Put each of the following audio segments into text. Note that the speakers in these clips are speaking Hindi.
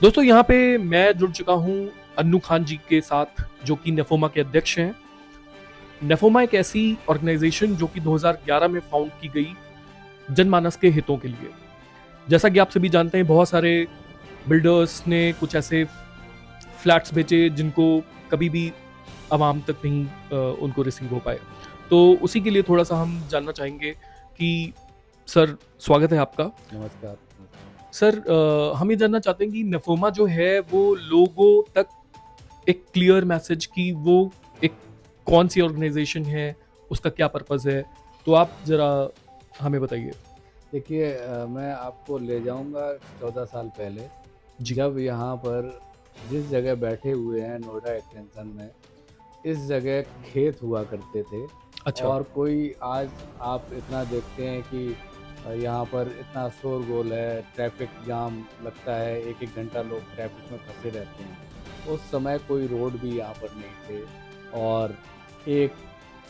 दोस्तों यहाँ पे मैं जुड़ चुका हूँ अन्नू खान जी के साथ, जो कि नेफोमा के अध्यक्ष हैं। नेफोमा एक ऐसी ऑर्गेनाइजेशन जो कि 2011 में फाउंड की गई जनमानस के हितों के लिए। जैसा कि आप सभी जानते हैं, बहुत सारे बिल्डर्स ने कुछ ऐसे फ्लैट्स बेचे जिनको कभी भी आवाम तक नहीं उनको रिसीव हो पाए। तो उसी के लिए थोड़ा सा हम जानना चाहेंगे कि सर, स्वागत है आपका। नमस्कार। सर, हम ये जानना चाहते हैं कि नेफोमा जो है वो लोगों तक एक क्लियर मैसेज की वो एक कौन सी ऑर्गेनाइजेशन है, उसका क्या पर्पस है, तो आप जरा हमें बताइए। देखिए, मैं आपको ले जाऊंगा 14 साल पहले, जी। जब यहाँ पर जिस जगह बैठे हुए हैं नोएडा एक्सटेंशन में, इस जगह खेत हुआ करते थे। अच्छा। और कोई आज आप इतना देखते हैं कि यहाँ पर इतना शोरगुल है, ट्रैफिक जाम लगता है, एक एक घंटा लोग ट्रैफिक में फंसे रहते हैं। उस समय कोई रोड भी यहाँ पर नहीं थे, और एक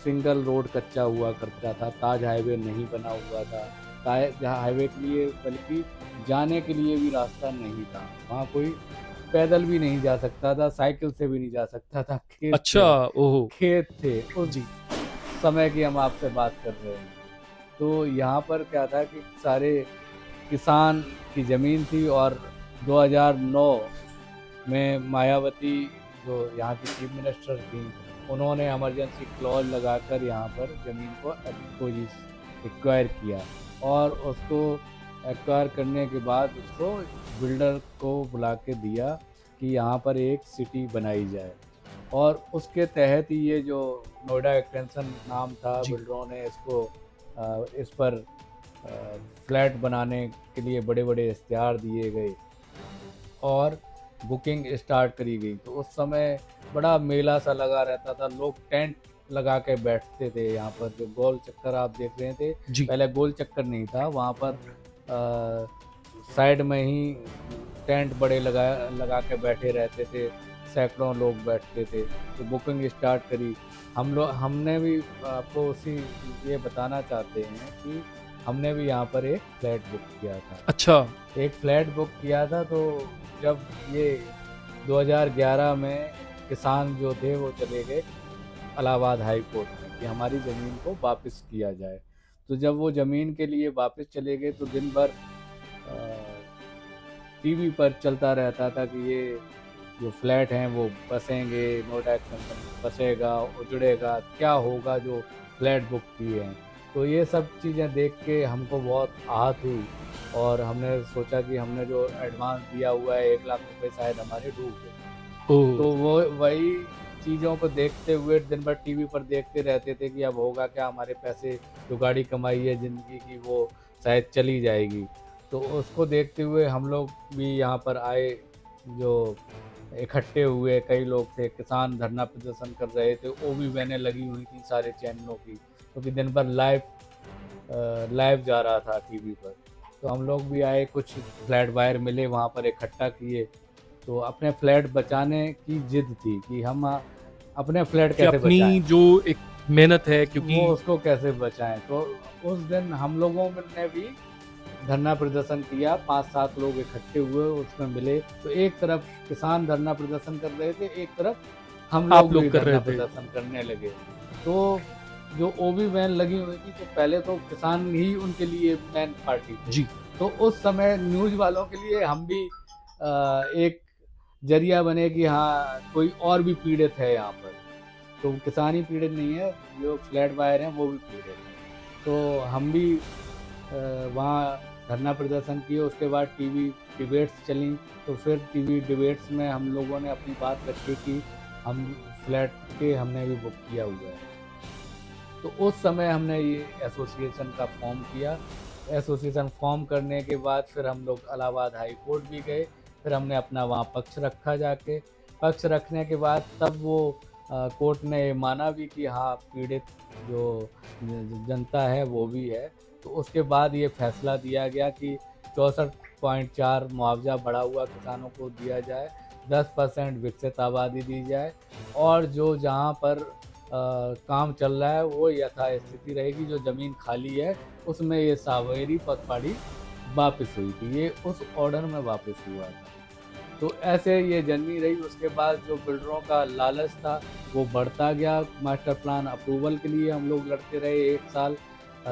सिंगल रोड कच्चा हुआ करता था, ताज हाईवे नहीं बना हुआ था। ताज हाईवे के लिए बल्कि जाने के लिए भी रास्ता नहीं था। वहाँ कोई पैदल भी नहीं जा सकता था, साइकिल से भी नहीं जा सकता था। खेत अच्छा। थे, ओहो। खेत थे। उस जी। समय की हम आपसे बात कर रहे हैं। तो यहाँ पर क्या था कि सारे किसान की ज़मीन थी, और 2009 में मायावती, जो यहाँ की चीफ मिनिस्टर थी, उन्होंने इमरजेंसी क्लॉज लगाकर यहाँ पर ज़मीन को एक्वायर किया। और उसको एक्वायर करने के बाद उसको बिल्डर को बुला के दिया कि यहाँ पर एक सिटी बनाई जाए। और उसके तहत ही ये जो नोएडा एक्सटेंशन नाम था, जी। बिल्डरों ने इसको इस पर फ्लैट बनाने के लिए बड़े बड़े इश्तिहार दिए गए और बुकिंग स्टार्ट करी गई। तो उस समय बड़ा मेला सा लगा रहता था, लोग टेंट लगा के बैठते थे। यहाँ पर जो गोल चक्कर आप देख रहे थे, जी। पहले गोल चक्कर नहीं था, वहाँ पर साइड में ही टेंट बड़े लगा लगा के बैठे रहते थे, सैकड़ों लोग बैठते थे। तो बुकिंग स्टार्ट करी। हमने भी आपको उसी ये बताना चाहते हैं कि हमने भी यहाँ पर एक फ्लैट बुक किया था। अच्छा। एक फ्लैट बुक किया था। तो जब ये 2011 में किसान जो थे वो चले गए इलाहाबाद हाई कोर्ट में कि हमारी ज़मीन को वापस किया जाए। तो जब वो ज़मीन के लिए वापस चले गए, तो दिन भर टीवी पर चलता रहता था कि ये जो फ्लैट हैं वो बसेंगे, नोएडा एक्सटेंशन बसेगा, उजड़ेगा, क्या होगा जो फ्लैट बुक किए हैं। तो ये सब चीज़ें देख के हमको बहुत आहत हुई, और हमने सोचा कि हमने जो एडवांस दिया हुआ है 1 लाख रुपए, शायद हमारे डूब गए। ओह। तो वो वही चीज़ों को देखते हुए दिन भर टीवी पर देखते रहते थे कि अब होगा क्या, हमारे पैसे, जो गाड़ी कमाई है ज़िंदगी की, वो शायद चली जाएगी। तो उसको देखते हुए हम लोग भी यहाँ पर आए, जो इकट्ठे हुए कई लोग थे, किसान धरना प्रदर्शन कर रहे थे, ओबी वैनें लगी हुई थी सारे चैनलों की, क्योंकि दिन भर लाइव जा रहा था टीवी पर। तो हम लोग भी आए, कुछ फ्लैट बायर मिले, वहाँ पर इकट्ठा किए। तो अपने फ्लैट बचाने की जिद थी कि हम अपने फ्लैट कि कैसे अपनी बचाएं, जो एक मेहनत है, क्योंकि वो उसको कैसे बचाएं। तो उस दिन हम लोगों ने भी धरना प्रदर्शन किया, 5-7 लोग इकट्ठे हुए, उसमें मिले। तो एक तरफ किसान धरना प्रदर्शन कर रहे थे, एक तरफ हम आप लोग भी लोग कर रहे धरना थे। प्रदर्शन करने लगे। तो जो ओबी वैन लगी हुई थी, तो पहले तो किसान ही उनके लिए मेन पार्टी थे। जी। तो उस समय न्यूज़ वालों के लिए हम भी एक ज़रिया बने कि हाँ, कोई और भी पीड़ित है यहाँ पर। तो किसान ही पीड़ित नहीं है, जो फ्लैट बायर हैं वो भी पीड़ित हैं। तो हम भी वहाँ धरना प्रदर्शन किए। उसके बाद टीवी डिबेट्स चली। तो फिर टीवी डिबेट्स में हम लोगों ने अपनी बात रखी कि हम फ्लैट के हमने भी बुक किया हुआ है। तो उस समय हमने ये एसोसिएशन का फॉर्म किया। एसोसिएशन फॉर्म करने के बाद फिर हम लोग इलाहाबाद हाई कोर्ट भी गए। फिर हमने अपना वहाँ पक्ष रखा जाके। पक्ष रखने के बाद तब वो कोर्ट ने माना भी कि हाँ, पीड़ित जो जनता है वो भी है। तो उसके बाद ये फैसला दिया गया कि 64.4 मुआवजा बढ़ा हुआ किसानों को दिया जाए, 10% विकसित आबादी दी जाए, और जो जहाँ पर काम चल रहा है वो यथास्थिति रहेगी। जो ज़मीन खाली है उसमें ये सावेरी पटवारी वापस हुई थी। ये उस ऑर्डर में वापस हुआ था। तो ऐसे ये जर्नी रही। उसके बाद जो बिल्डरों का लालच था वो बढ़ता गया। मास्टर प्लान अप्रूवल के लिए हम लोग लड़ते रहे 1 साल।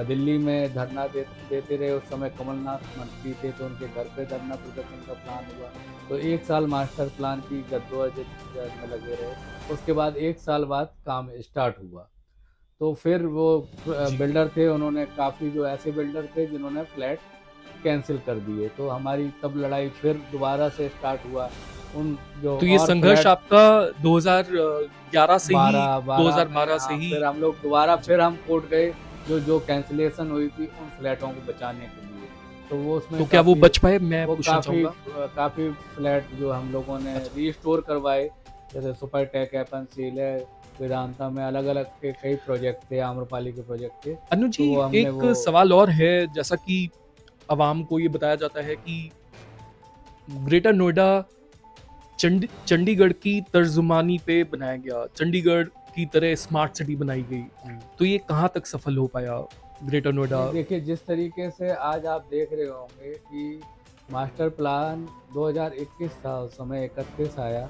दिल्ली में धरना देते रहे। उस समय कमलनाथ मंत्री थे तो उनके घर पे धरना प्रदर्शन का प्लान हुआ। तो 1 साल मास्टर प्लान की जद्दोजहद में लगे रहे। उसके बाद 1 साल बाद काम स्टार्ट हुआ। तो फिर वो जी। बिल्डर थे, उन्होंने काफ़ी जो ऐसे बिल्डर थे जिन्होंने फ्लैट कैंसिल कर दिए। तो हमारी तब लड़ाई फिर दोबारा से स्टार्ट हुआ। उन जो तो ये और संघर्ष फ्लैट आपका 2011 से ही, 12 में 2012 से हाँ, ही। फिर हम लोग दोबारा जी। फिर हम कोर्ट गए जो जो कैंसिलेशन हुई थी उन फ्लैटों को बचाने के लिए। तो वो उसमें तो क्या वो काफ़ी बच पाए, मैं वो पूछना काफ़ी चाहूंगा। काफ़ी फ्लैट जो हम लोगों ने अच्छा। रीस्टोर करवाए। जैसे सुपर टेक है, पंचशील है, वेदांता में अलग अलग के कई प्रोजेक्ट थे, आम्रपाली के प्रोजेक्ट थे। अनु जी, तो वो हमने एक वो सवाल और है। जैसा कि अवाम को ये बताया जाता है कि ग्रेटर नोएडा चंडीगढ़ की तर्जुमानी पे बनाया गया, चंडीगढ़ की तरह स्मार्ट सिटी बनाई गई। तो ये कहाँ तक सफल हो पाया ग्रेटर नोएडा? नहीं, देखिए जिस तरीके से आज आप देख रहे होंगे कि मास्टर प्लान 2021 था, उस समय 31 आया।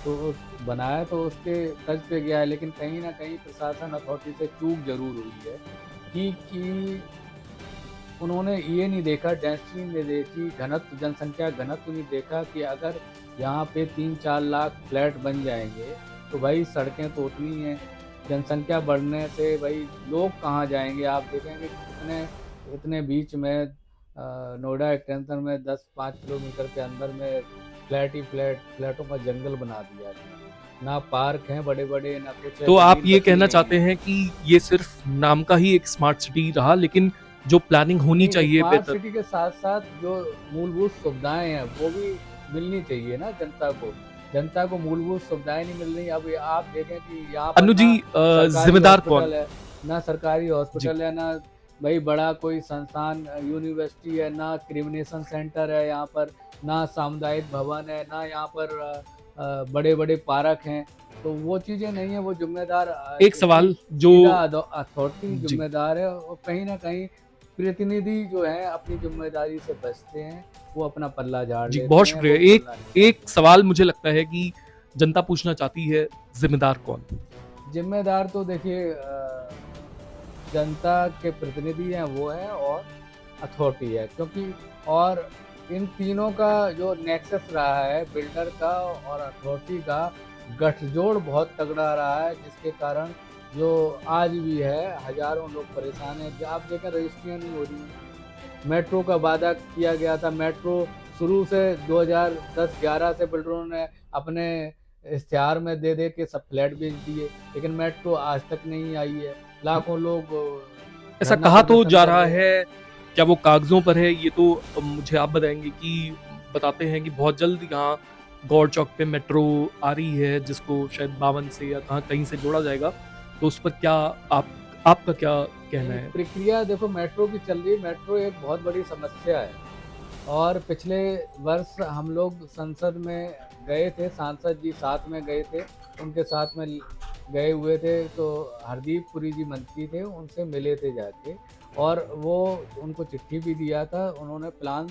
तो बनाया तो उसके तर्ज पे गया है, लेकिन कहीं ना कहीं प्रशासन अथॉरिटी से चूक जरूर हुई है कि उन्होंने ये नहीं देखा, डेंसिटी नहीं देखी, घनत्व, जनसंख्या घनत्व नहीं देखा कि अगर यहाँ पे 3-4 लाख फ्लैट बन जाएंगे तो भाई सड़कें तो उतनी हैं। जनसंख्या बढ़ने से भाई लोग कहाँ जाएंगे? आप देखेंगे कितने इतने बीच में नोएडा एक्सटेंशन में 10-5 किलोमीटर के अंदर में फ्लैट ही फ्लैटों का जंगल बना दिया है। ना पार्क हैं बड़े बड़े, ना कुछ है, तो आप जमीन ये बची कहना नहीं चाहते है। हैं कि ये सिर्फ नाम का ही एक स्मार्ट सिटी रहा, लेकिन जो प्लानिंग होनी नहीं, चाहिए स्मार्ट बेहतर। सिटी के साथ साथ जो मूलभूत सुविधाएं हैं वो भी मिलनी चाहिए ना जनता को। जनता को मूलभूत सुविधाएं नहीं मिल रही। अब आप देखें कि यहाँ पर अनु जी, ना सरकारी जिम्मेदार कौन? हॉस्पिटल है, ना सरकारी जी। हॉस्पिटल है, ना भाई बड़ा कोई संस्थान यूनिवर्सिटी है, ना क्रिमिनेशन सेंटर है यहाँ पर, ना सामुदायिक भवन है, ना यहाँ पर बड़े बड़े पार्क हैं। तो वो चीज़ें नहीं है। वो जिम्मेदार एक इसकी सवाल जो। सीधा अथॉरिटी जी। जिम्मेदार है। और कहीं ना कहीं प्रतिनिधि जो है अपनी जिम्मेदारी से बचते हैं, वो अपना पल्ला झाड़ जी, लेते बहुत हैं, शुक्रिया। वो एक बोलना नहीं एक चाहते। सवाल मुझे लगता है कि जनता पूछना चाहती है, जिम्मेदार कौन? जिम्मेदार तो देखिए जनता के प्रतिनिधि हैं वो है, और अथॉरिटी है। क्योंकि और इन तीनों का जो नेक्सस रहा है, बिल्डर का और अथॉरिटी का गठजोड़ बहुत तगड़ा रहा है, जिसके कारण जो आज भी है हजारों लोग परेशान हैं। आप देखें रजिस्ट्रियाँ नहीं हो रही हैं। मेट्रो का वादा किया गया था। मेट्रो शुरू से 2010-11 से बिल्डरों ने अपने इश्तिहार में दे दे के सब फ्लैट बेच दिए, लेकिन मेट्रो आज तक नहीं आई है। लाखों लोग ऐसा धरना कहा तो प्रदर्शन जा कर रहा रहे हैं। है, क्या वो कागजों पर है? ये तो मुझे आप बताएंगे कि बताते हैं कि बहुत जल्द यहाँ गौर चौक पे मेट्रो आ रही है, जिसको शायद 52 से या कहाँ कहीं से जोड़ा जाएगा। तो उस पर क्या आपका क्या कहना नहीं, है? प्रक्रिया देखो मेट्रो की चल रही है। मेट्रो एक बहुत बड़ी समस्या है। और पिछले वर्ष हम लोग संसद में गए थे, सांसद जी साथ में गए थे, उनके साथ में गए हुए थे। तो हरदीप पुरी जी मंत्री थे, उनसे मिले थे जाके, और वो उनको चिट्ठी भी दिया था। उन्होंने प्लान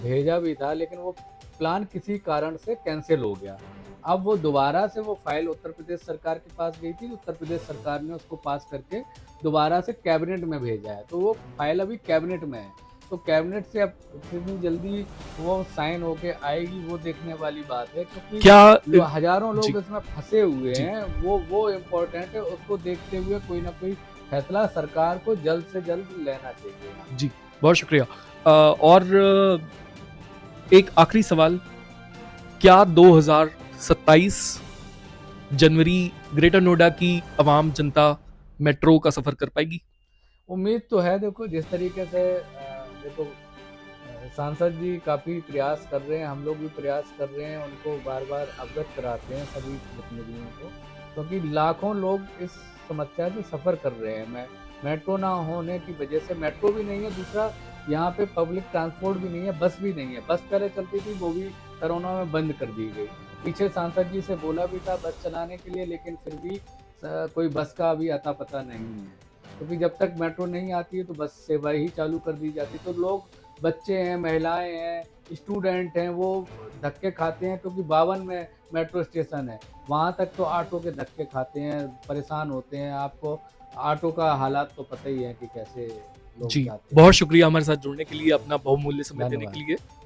भेजा भी था, लेकिन वो प्लान किसी कारण से कैंसिल हो गया। अब वो दोबारा से वो फाइल उत्तर प्रदेश सरकार के पास गई थी। उत्तर प्रदेश सरकार ने उसको पास करके दोबारा से कैबिनेट में भेजा है। तो वो फाइल अभी कैबिनेट में है। तो कैबिनेट से अब कितनी जल्दी वो साइन होके आएगी वो देखने वाली बात है। क्योंकि क्या जो हजारों जी। लोग इसमें फंसे हुए जी। हैं वो इम्पोर्टेंट है। उसको देखते हुए कोई ना कोई फैसला सरकार को जल्द से जल्द लेना चाहिए। जी, बहुत शुक्रिया। और एक आखिरी सवाल, क्या 2027 जनवरी ग्रेटर नोएडा की आवाम जनता मेट्रो का सफर कर पाएगी? उम्मीद तो है। देखो जिस तरीके से देखो सांसद जी काफ़ी प्रयास कर रहे हैं, हम लोग भी प्रयास कर रहे हैं, उनको बार बार अवगत कराते हैं सभी प्रतिनिधियों को। क्योंकि लाखों लोग इस समस्या से सफ़र कर रहे हैं। मेट्रो ना होने की वजह से, मेट्रो भी नहीं है, दूसरा यहाँ पे पब्लिक ट्रांसपोर्ट भी नहीं है, बस भी नहीं है। बस पहले चलती थी, वो भी कोरोना में बंद कर दी गई। पीछे सांसद जी से बोला भी था बस चलाने के लिए, लेकिन फिर भी कोई बस का अभी अता पता नहीं है। क्योंकि जब तक मेट्रो नहीं आती है तो बस सेवा ही चालू कर दी जाती। तो लोग, बच्चे हैं, महिलाएं हैं, स्टूडेंट हैं, वो धक्के खाते हैं, क्योंकि 52 में मेट्रो स्टेशन है, वहाँ तक तो ऑटो के धक्के खाते हैं, परेशान होते हैं। आपको ऑटो का हालात तो पता ही है कि कैसे लोग जी, जाते हैं। बहुत शुक्रिया हमारे साथ जुड़ने के लिए, अपना बहुमूल्य समय देने के धन्यवाद। लिए।